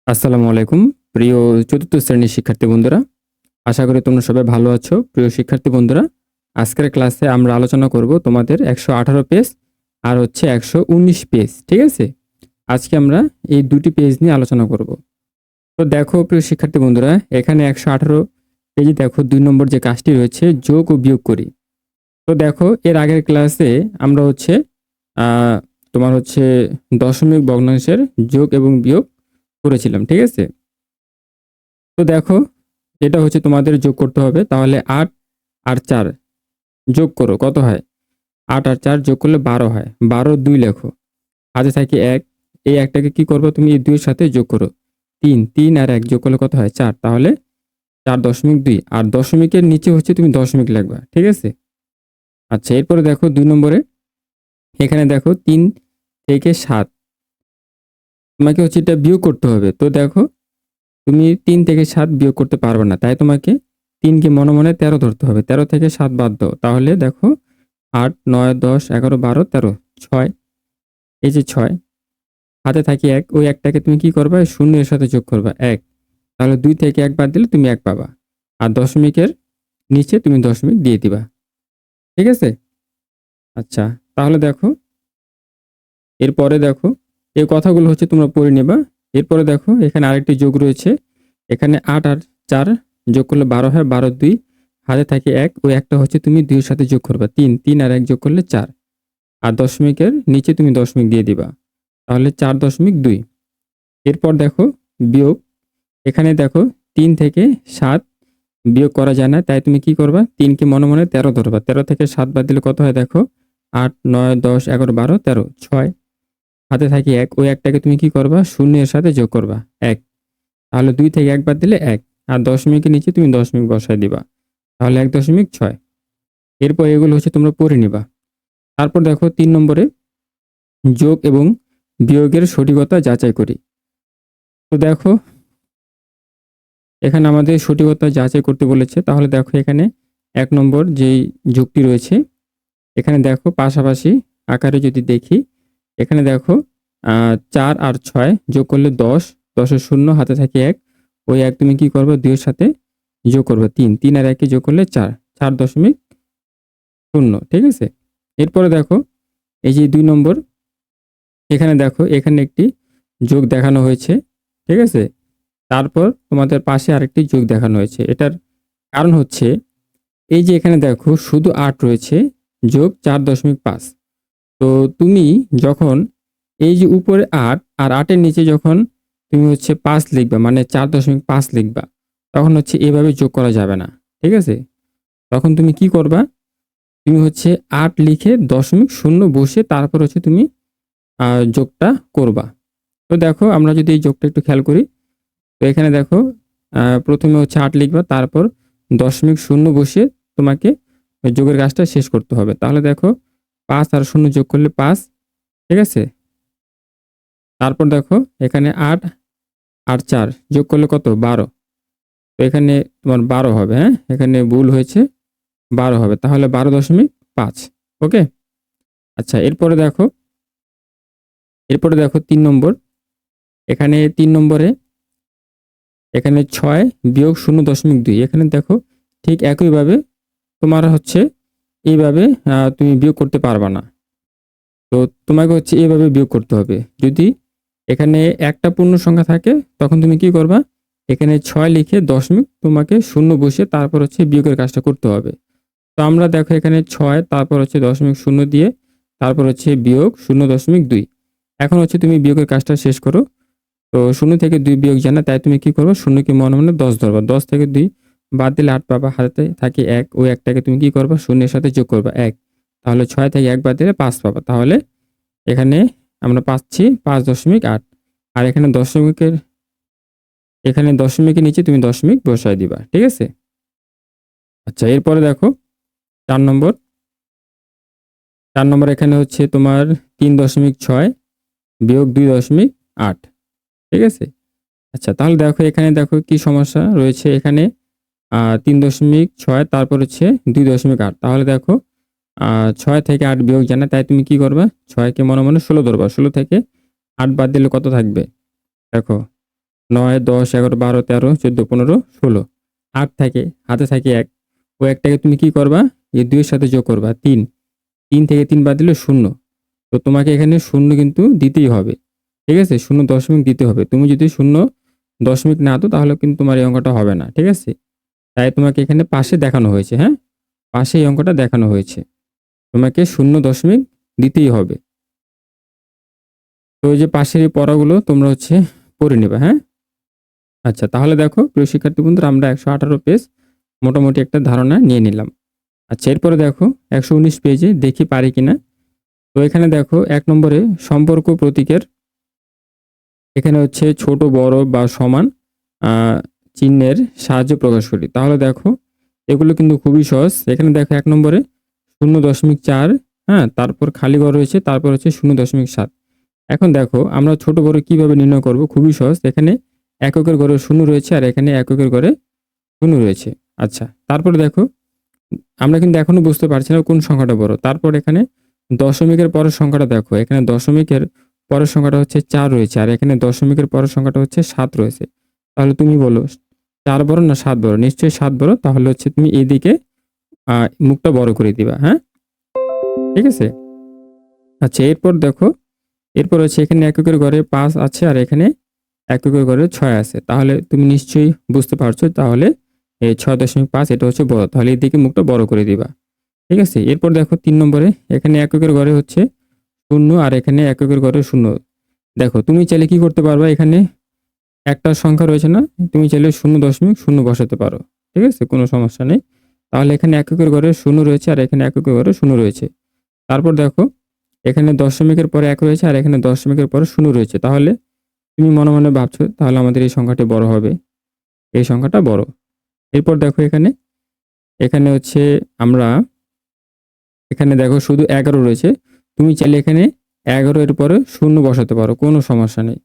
আসসালামু আলাইকুম প্রিয় চতুর্থ শ্রেণীর শিক্ষার্থী বন্ধুরা। আশা করি তোমরা সবাই ভালো আছো। প্রিয় শিক্ষার্থী বন্ধুরা, আজকের ক্লাসে আমরা আলোচনা করব তোমাদের 118 পেজ আর হচ্ছে 119 পেজ। ঠিক আছে? আজকে আমরা এই দুটি পেজ নিয়ে আলোচনা করব। তো দেখো প্রিয় শিক্ষার্থী বন্ধুরা, এখানে 118 পেজে দেখো 2 নম্বর যে কাজটি রয়েছে, যোগ ও বিয়োগ করি। তো দেখো এর আগের ক্লাসে আমরা হচ্ছে আহ, তোমার হচ্ছে দশমিক ভগ্নাংশের যোগ এবং বিয়োগ করেছিলাম। ঠিক আছে? তো দেখো এটা হচ্ছে তোমাদের যোগ করতে হবে। তাহলে 8 আর 4 যোগ করো, কত হয়? 8 আর 4 যোগ করলে 12 হয়। 12 2 লেখো, হাতে থাকে 1। এই একটাকে কি করবো, তুমি এই 2 এর সাথে যোগ করো। 3 3 আর 1 যোগ করলে কত হয়? 4। তাহলে 4.2। আর দশমিকের নিচে হচ্ছে তুমি দশমিক লিখবা। ঠিক আছে? আচ্ছা, এরপরে দেখো 2 নম্বরে এখানে দেখো 3 থেকে 7 তোমাকে হচ্ছে এটা বিয়োগ করতে হবে। তো দেখো তুমি 3 থেকে 7 বিয়োগ করতে পারবে না, তাই তোমাকে 3 কে মনে মনে 13 ধরতে হবে। 13 থেকে 7 বাদ দাও, তাহলে দেখো 8 9 10 11 12 13 6। এই যে 6, হাতে থাকি 1, ওই একটাকে তুমি কি করবা? শূন্য এর সাথে যোগ করবা 1। তাহলে 2 থেকে 1 বাদ দিলে তুমি 1 পাবা। আর দশমিকের নিচে তুমি দশমিক দিয়ে দিবা। ঠিক আছে? আচ্ছা, তাহলে দেখো এরপরে দেখো এই কথাগুলো হচ্ছে তোমরা পড়ে নেবা। এরপরে দেখো এখানে আরেকটি যোগ রয়েছে। এখানে 8 আর 4 যোগ করলে 12 হয়। 12 2, হাতে থাকে 1, ওই একটা হচ্ছে তুমি 2 এর সাথে যোগ করবা 3। 3 আর 1 যোগ করলে 4। আর দশমিকের নিচে তুমি দশমিক দিয়ে দিবা। তাহলে 4.2। এরপর দেখো বিয়োগ। এখানে দেখো 3 থেকে 7 বিয়োগ করা যায় না, তাই তুমি কি করবা? 3 কে মনে মনে 13 ধরবা। 13 থেকে 7 বাদ দিলে কত হয়? দেখো 8 9 10 11 12 13 6। হাতে থাকি 1, ওই একটাকে তুমি কি করবা? শূন্য এর সাথে যোগ করবা 1। তাহলে 2 থেকে 1 বাদ দিলে 1। আর দশমিকের নিচে তুমি দশমিক বসায় দিবা। তাহলে 1.6। এরপর এগুলো হচ্ছে তোমরা পড়ে নিবা। তারপর দেখো 3 নম্বরে যোগ এবং বিয়োগের সঠিকতা যাচাই করি। তো দেখো এখানে আমাদের সঠিকতা যাচাই করতে বলেছে। তাহলে দেখো এখানে 1 নম্বর যেই যোগটি রয়েছে, এখানে দেখো পাশাপাশি আকারে যদি দেখি, এখানে দেখো 4 আর 6 যোগ করলে 10। 10 এর শূন্য, হাতে থাকে 1, ওই 1 তুমি কি করবে? 2 এর সাথে যোগ করবে 3। 3 আর 1 কে যোগ করলে 4। 4.0। ঠিক আছে? এরপরে দেখো এই যে 2 নম্বর, এখানে দেখো এখানে একটি যোগ দেখানো হয়েছে। ঠিক আছে? তারপর তোমাদের পাশে আরেকটি যোগ দেখানো হয়েছে। এটার কারণ হচ্ছে এই যে এখানে দেখো শুধু 8 রয়েছে, যোগ 4.5। তো তুমি যখন এই যে উপরে 8 আর 8 এর নিচে যখন তুমি হচ্ছে 5 লিখবা, মানে 4.5 লিখবা, তখন হচ্ছে এভাবে যোগ করা যাবে না। ঠিক আছে? তখন তুমি কি করবা? তুমি হচ্ছে 8 লিখে দশমিক শূন্য বসে তারপর হচ্ছে তুমি যোগটা করবা। তো দেখো আমরা যদি এই যোগটা একটু খেয়াল করি, তো এখানে দেখো প্রথমে হচ্ছে 8 লিখবা, তারপর দশমিক শূন্য বসিয়ে তোমাকে ওই যোগের কাজটা শেষ করতে হবে। তাহলে দেখো 5 আর 0 যোগ করলে 5। ঠিক আছে? তারপর দেখো এখানে 8 আর 4 যোগ করলে কত? 12। তো এখানে তোমার 12 হবে। হ্যাঁ, এখানে ভুল হয়েছে, 12 হবে। তাহলে 12.5। ওকে? আচ্ছা, এরপরে দেখো 3 নম্বর। এখানে 3 নম্বরে এখানে 6 বিয়োগ 0.2। এখানে দেখো ঠিক একইভাবে তোমার হচ্ছে এইভাবে তুমি বিয়োগ করতে পারবা না। তো তোমাকে হচ্ছে এভাবে বিয়োগ করতে হবে। যদি এখানে একটা পূর্ণ সংখ্যা থাকে, তখন তুমি কি করবা? এখানে 6 লিখে দশমিক তোমাকে শূন্য বসিয়ে তারপর হচ্ছে বিয়োগের কাজটা করতে হবে। তো আমরা দেখো এখানে 6, তারপর হচ্ছে দশমিক শূন্য দিয়ে তারপর হচ্ছে বিয়োগ 0.2। এখন হচ্ছে তুমি বিয়োগের কাজটা শেষ করো। তো 0 থেকে 2 বিয়োগ জানা, তাই তুমি কি করবে? 0 কে মনে মনে 10 ধরবা। 10 থেকে 2 বাদ দিলে 8 পাবা, হাতে থাকে 1, ওই একটাকে তুমি কি করবা? শূন্যের সাথে যোগ করবা 1। তাহলে 6 থেকে 1 বাদ দিলে 5 পাবা। তাহলে এখানে আমরা পাচ্ছি 5.8। আর এখানে দশমিকের নিচে তুমি দশমিক বসায় দিবা। ঠিক আছে? আচ্ছা, এরপরে দেখো 4 নম্বর। 4 নম্বর এখানে হচ্ছে তোমার 3.6 বিয়োগ 2.8। ঠিক আছে? আচ্ছা, তাহলে দেখো এখানে দেখো কি সমস্যা রয়েছে। এখানে 3.6, তারপর হচ্ছে 2.8। তাহলে দেখো 6 থেকে 8 বিয়োগ জানা, তাই তুমি কি করবা? 6 কে মনে মনে 16 ধরবা। 16 থেকে 8 বাদ দিলে কত থাকবে? দেখো 9, 10, 11, 12, 13, 14, 15, 16, 8 থাকে, হাতে থাকে 1, ওই 1টাকে তুমি কি করবা, এই 2 এর সাথে যোগ করবা 3, 3 থেকে 3 বাদ দিলে 0, তো তোমাকে এখানে 0 কিন্তু দিতেই হবে, ঠিক আছে? 0.0 দিতে হবে। তুমি যদি 0.0 না দাও তাহলে কিন্তু তোমার এই অঙ্কটা হবে না, ঠিক আছে? তাই তোমাকে এখানে পাশে দেখানো হয়েছে, হ্যাঁ? পাশে এই অঙ্কটা দেখানো হয়েছে। তোমাকে 0.0 দিতেই হবে। তো এই যে পাশের এই পড়াগুলো তোমরা হচ্ছে পড়ে নিবা, হ্যাঁ? আচ্ছা, তাহলে দেখো প্রিয় শিক্ষার্থী বন্ধুরা, আমরা 118 পেজ মোটামুটি একটা ধারণা নিয়ে নিলাম। আচ্ছা, এরপরে দেখো 119 পেজে দেখি পারি কিনা। তো এখানে দেখো 1 নম্বরে সম্পর্ক প্রতীকের এখানে হচ্ছে ছোট বড় বা সমান চিহ্নের সাহায্যে প্রকাশ করি। তাহলে দেখো এগুলো কিন্তু খুবই সহজ। এখানে দেখো 1 নম্বরে 0.4, হ্যাঁ, তারপর খালি ঘর রয়েছে, তারপর হচ্ছে 0.7। এখন দেখো আমরা ছোট বড় কিভাবে নির্ণয় করব, খুবই সহজ। এখানে এককের ঘরে 0 রয়েছে আর এখানে এককের ঘরে 0 রয়েছে। আচ্ছা, তারপরে দেখো আমরা কিন্তু এখনো বুঝতে পারছি না কোন সংখ্যাটা বড়। তারপর এখানে দশমিকের পরের সংখ্যাটা দেখো, এখানে দশমিকের পরের সংখ্যাটা হচ্ছে 4 রয়েছে আর এখানে দশমিকের পরের সংখ্যাটা হচ্ছে 7 রয়েছে। তাহলে তুমি বলো 4 বড় না 7 বড়? নিশ্চয়ই 7 বড়। তাহলে হচ্ছে তুমি এইদিকে মুখটা বড় করে দিবা, হ্যাঁ? ঠিক আছে? আচ্ছা, এরপর দেখো, এরপর হচ্ছে এখানে এককের ঘরে 5 আছে আর এখানে এককের ঘরে 6 আছে। তাহলে তুমি নিশ্চয়ই বুঝতে পারছো, তাহলে এই 6.5 এটা হচ্ছে বড়। তাহলে এদিকে মুখটা বড় করে দিবা। ঠিক আছে? এরপর দেখো 3 নম্বরে এখানে এককের ঘরে হচ্ছে 0 আর এখানে এককের ঘরে 0। দেখো তুমি চাইলে কি করতে পারবা, এখানে একটা সংখ্যা রয়েছে না? তুমি চাইলে 0.0 বসাতে পারো। ঠিক আছে? কোনো সমস্যা নেই। তাহলে এখানে এককের ঘরে 0 রয়েছে আর এখানে এককের ঘরে 0 রয়েছে। তারপর দেখো এখানে দশমিকের পরে 1 রয়েছে আর এখানে দশমিকের পরে 0 রয়েছে। তাহলে তুমি মনে মনে ভাবছো তাহলে আমাদের এই সংখ্যাটি বড় হবে। এই সংখ্যাটা বড়। এরপর দেখো এখানে, এখানে হচ্ছে আমরা এখানে দেখো শুধু 11 রয়েছে। তুমি চাইলে এখানে 11 এর পরে 0 বসাতে পারো, কোনো সমস্যা নেই।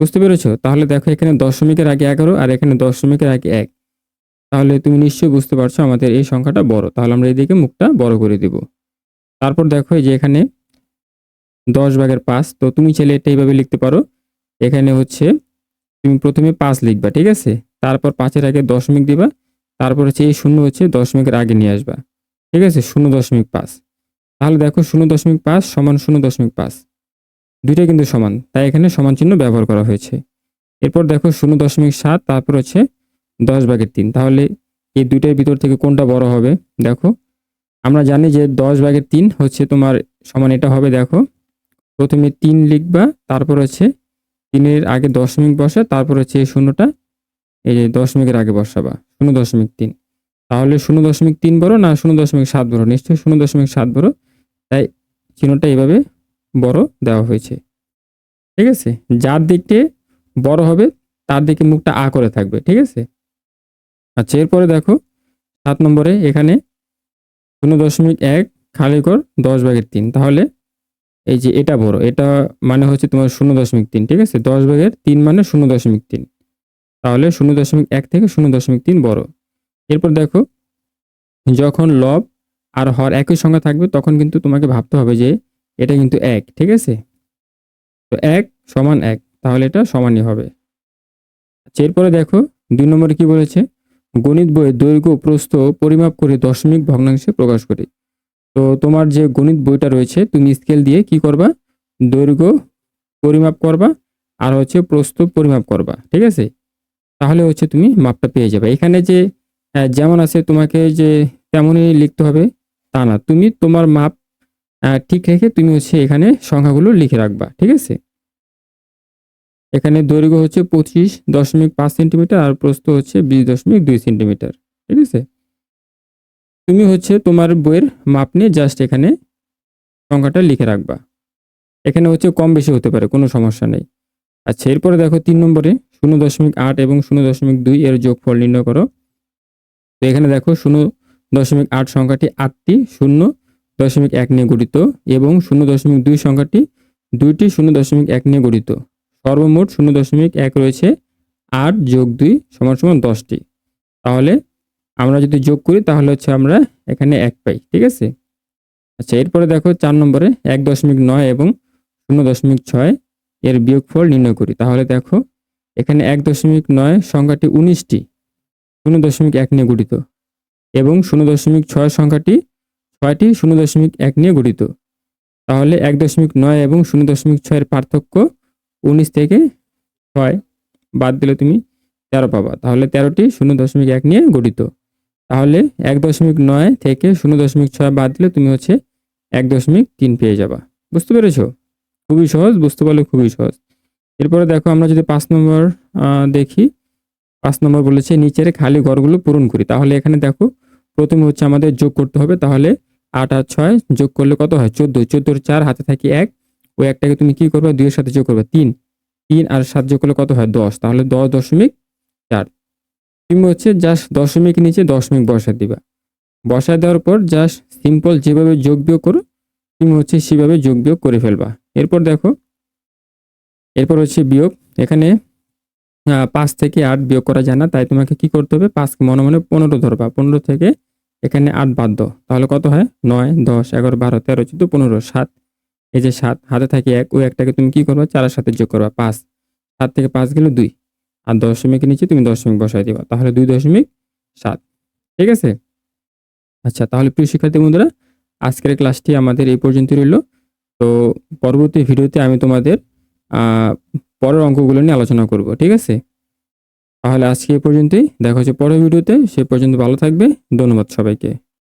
বুঝতে পেরেছো? তাহলে দেখো এখানে দশমিকের আগে 11 আর এখানে দশমিকের আগে 1। তাহলে তুমি নিশ্চয়ই বুঝতে পারছো আমাদের এই সংখ্যাটা বড়। তাহলে আমরা এদিকে মুখটা বড় করে দিব। তারপর দেখো এই যে এখানে 10/5, তো তুমি চাইলে এটা এইভাবে লিখতে পারো। এখানে হচ্ছে তুমি প্রথমে 5 লিখবা, ঠিক আছে? তারপর 5 এর আগে দশমিক দিবা। তারপর হচ্ছে এই 0 হচ্ছে দশমিকের আগে নিয়ে আসবা। ঠিক আছে? 0.5। তাহলে দেখো 0.5 সমান 0.5, দুইটাই কিন্তু সমান, তাই এখানে সমান চিহ্ন ব্যবহার করা হয়েছে। এরপর দেখো 0.7, তারপর হচ্ছে 10/3। তাহলে এই দুইটার ভিতর থেকে কোনটা বড় হবে? দেখো আমরা জানি যে 10/3 হচ্ছে তোমার সমান এটা হবে। দেখো প্রথমে 3 লিখবা, তারপর হচ্ছে 3 এর আগে দশমিক বসা, তারপর হচ্ছে এই শূন্যটা এই যে দশমিকের আগে বসাবা 0.3। তাহলে 0.3 বড় না 0.7 বড়? নিশ্চয়ই 0.7 বড়। তাই চিহ্নটা এভাবে বড় দেওয়া হয়েছে। ঠিক আছে? যার দিকে বড় হবে তার দিকে মুখটা করে থাকবে। ঠিক আছে? আচ্ছা, এরপরে দেখো 7 নম্বরে এখানে 0.1 খালি ঘর 10/3। তাহলে এই যে এটা বড়, এটা মানে হচ্ছে তোমার 0.3। ঠিক আছে? 10/3 মানে 0.3। তাহলে 0.1 থেকে 0.3 বড়। এরপর দেখো যখন লব আর হর একই সংখ্যা থাকবে তখন কিন্তু তোমাকে ভাবতে হবে যে এটা কিন্তু 1। ঠিক আছে? তো 1 সমান 1, তাহলে এটা সমানই হবে। আচ্ছা, এরপরে দেখো 2 নম্বরে কি বলেছে, গণিত বইয়ের দৈর্ঘ্য প্রস্থ পরিমাপ করে দশমিক ভগ্নাংশে প্রকাশ করি। তো তোমার যে গণিত বইটা রয়েছে তুমি স্কেল দিয়ে কি করবা, দৈর্ঘ্য পরিমাপ করবা আর হচ্ছে প্রস্থ পরিমাপ করবা। ঠিক আছে? তাহলে হচ্ছে তুমি মাপটা পেয়ে যাবে। এখানে যে যেমন আছে তোমাকে যে তেমনই লিখতে হবে তা না, তুমি তোমার মাপ ঠিক রেখে তুমি হচ্ছে এখানে সংখ্যাগুলো লিখে রাখবা। ঠিক আছে? এখানে দৈর্ঘ্য হচ্ছে 25.5 সেন্টিমিটার আর প্রস্থ হচ্ছে 20.2 সেন্টিমিটার। ঠিক আছে? তুমি হচ্ছে তোমার বইয়ের মাপ নিয়ে জাস্ট এখানে সংখ্যাটা লিখে রাখবা। এখানে হচ্ছে কম বেশি হতে পারে, কোনো সমস্যা নেই। আচ্ছা, এরপরে দেখো 3 নম্বরে 0.8 এবং 0.2 এর যোগফল নির্ণয় করো। তো এখানে দেখো 0.8 সংখ্যাটি 8টি 0.1 নিয়ে গঠিত এবং 0.2 সংখ্যাটি 2টি 0.1 নিয়ে গঠিত। সর্বমোট 0.1 রয়েছে। 8 যোগ 2 সমান 10টি। তাহলে আমরা যদি যোগ করি তাহলে হচ্ছে আমরা এখানে 1 পাই। ঠিক আছে? আচ্ছা, এরপরে দেখো 4 নম্বরে 1.9 এবং 0.6 এর বিয়োগফল নির্ণয় করি। তাহলে দেখো এখানে 1.9 সংখ্যাটি 19টি 0.1 নিয়ে গঠিত এবং 0.6 সংখ্যাটি 6টি 0.1 নিয়ে গঠিত। তাহলে 1.9 এবং 0.6 এর পার্থক্য 19 থেকে 6 বাদ দিলে তুমি 13 পাবা। তাহলে 13টি 0.1 নিয়ে গঠিত। তাহলে 1.9 থেকে 0.6 বাদ দিলে তুমি হচ্ছে 1.3 পেয়ে যাবা। বুঝতে পেরেছো? খুবই সহজ, বুঝতে পারলে খুবই সহজ। এরপরে দেখো আমরা যদি 5 নম্বর দেখি, 5 নম্বর বলেছে নিচের খালি ঘরগুলো পূরণ করি। তাহলে এখানে দেখো প্রথমে হচ্ছে আমাদের যোগ করতে হবে। তাহলে 8 আর 6 যোগ করলে কত হয়? 14। 14 4 হাতে থাকে 1, ওই একটাকে তুমি কি করবে? 2 এর সাথে যোগ করবে 3। 3 আর 7 যোগ করলে কত হয়? 10। তাহলে 10.4। তুমি হচ্ছে জাস্ট দশমিক নিচে দশমিক বসায় দিবা। বসায় দেওয়ার পর জাস্ট সিম্পল যেভাবে যোগ বিয়োগ করো তুমি হচ্ছে সেভাবে যোগ বিয়োগ করে ফেলবা। এরপর দেখো, এরপর হচ্ছে বিয়োগ। এখানে 5 থেকে 8 বিয়োগ করা যায় না, তাই তোমাকে কি করতে হবে? 5 মনে মনে 15 ধরবা। 15 থেকে এখানে 8 বাদ দাও। তাহলে কত হয়? 9 10 11 12 13 14 15 7। এই যে 7 হাতে থাকে 1, ওই একটাকে তুমি কি করবা? 4 এর সাথে যোগ করবা 5। 7 থেকে 5 গেলে 2 আর দশমিকের নিচে তুমি দশমিক বসাই দিবা। তাহলে 2.7। ঠিক আছে? আচ্ছা, তাহলে প্রিয় শিক্ষার্থী বন্ধুরা, আজকের ক্লাসটি আমাদের এই পর্যন্তই রইল। তো পরবর্তী ভিডিওতে আমি তোমাদের পরের অঙ্কগুলো নিয়ে আলোচনা করব। ঠিক আছে? তাহলে আজকে এই পর্যন্তই। দেখা হচ্ছে পরের ভিডিওতে। সে পর্যন্ত ভালো থাকবে। ধন্যবাদ সবাইকে।